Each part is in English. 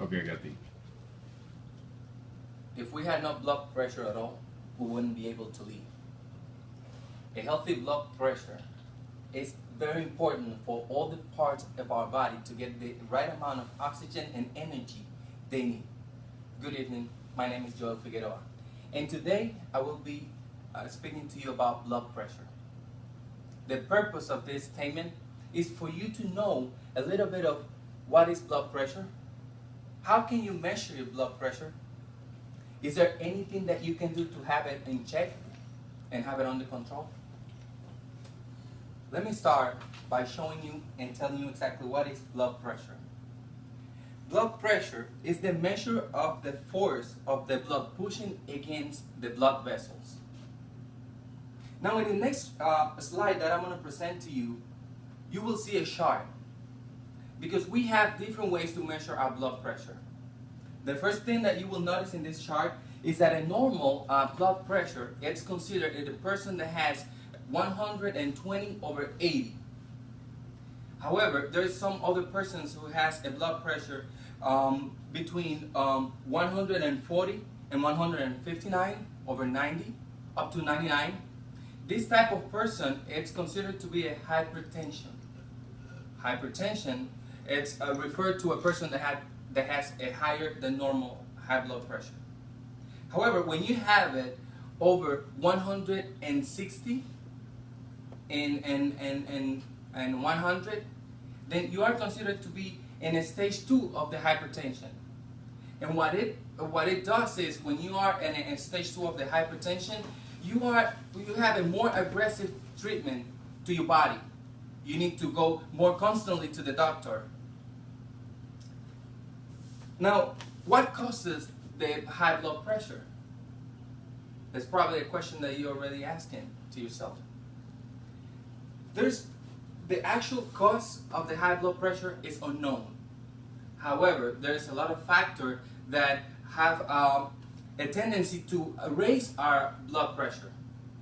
Okay, Gati. If we had no blood pressure at all, we wouldn't be able to live. A healthy blood pressure is very important for all the parts of our body to get the right amount of oxygen and energy they need. Good evening, my name is Joel Figueroa, and today I will be speaking to you about blood pressure. The purpose of this statement is for you to know a little bit of what is blood pressure, how can you measure your blood pressure, is there anything that you can do to have it in check and have it under control? Let me start by showing you and telling you exactly what is blood pressure. Blood pressure is the measure of the force of the blood pushing against the blood vessels. Now in the next slide that I'm going to present to you, you will see a chart because we have different ways to measure our blood pressure. The first thing that you will notice in this chart is that a normal blood pressure is considered a person that has 120/80. However, there is some other persons who has a blood pressure between 140 and 159/90 up to 99. This type of person is considered to be a hypertension. Hypertension is referred to a person that has a higher than normal high blood pressure. However, when you have it over 160 and 100, then you are considered to be in a stage 2 of the hypertension. And what it does is when you are in a stage 2 of the hypertension, you have a more aggressive treatment to your body. You need to go more constantly to the doctor. Now, what causes the high blood pressure? That's probably a question that you're already asking to yourself. The actual cause of the high blood pressure is unknown. However, there's a lot of factors that have a tendency to raise our blood pressure.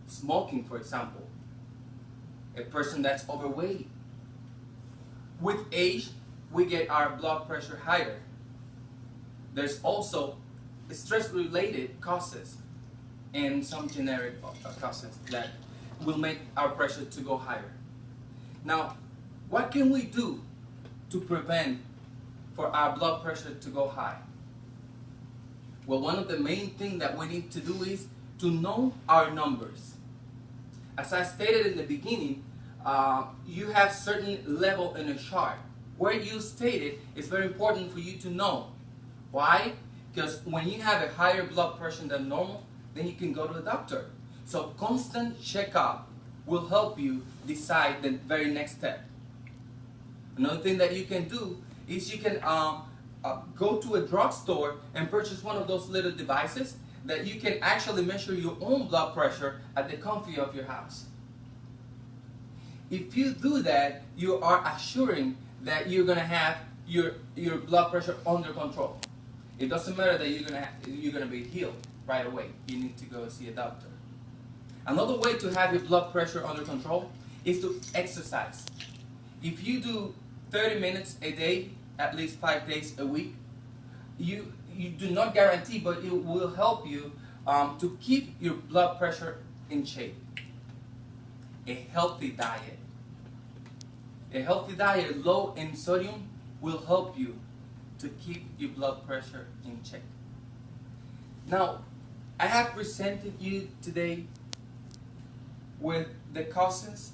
Smoking, for example. A person that's overweight. With age, we get our blood pressure higher. There's also stress-related causes and some generic causes that will make our pressure to go higher. Now, what can we do to prevent for our blood pressure to go high? Well, one of the main things that we need to do is to know our numbers. As I stated in the beginning, you have certain level in a chart. Where you stated is very important for you to know. Why? Because when you have a higher blood pressure than normal, then you can go to the doctor. So constant checkup will help you decide the very next step. Another thing that you can do is you can go to a drugstore and purchase one of those little devices that you can actually measure your own blood pressure at the comfort of your house. If you do that, you are assuring that you're going to have your blood pressure under control. It doesn't matter that you're going to be healed right away. You need to go see a doctor. Another way to have your blood pressure under control is to exercise. If you do 30 minutes a day, at least 5 days a week, you do not guarantee, but it will help you to keep your blood pressure in shape. A healthy diet. A healthy diet low in sodium will help you to keep your blood pressure in check. Now, I have presented you today with the causes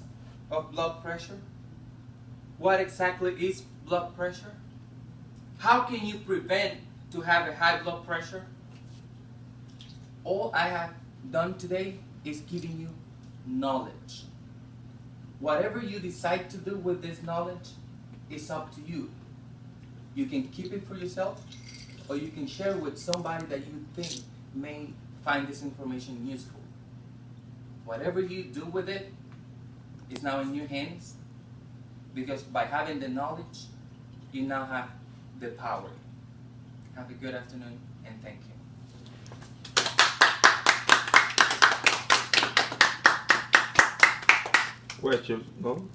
of blood pressure. What exactly is blood pressure? How can you prevent to have a high blood pressure? All I have done today is giving you knowledge. Whatever you decide to do with this knowledge is up to you. You can keep it for yourself, or you can share with somebody that you think may find this information useful. Whatever you do with it is now in your hands, because by having the knowledge, you now have the power. Have a good afternoon, and thank you. Questions? No?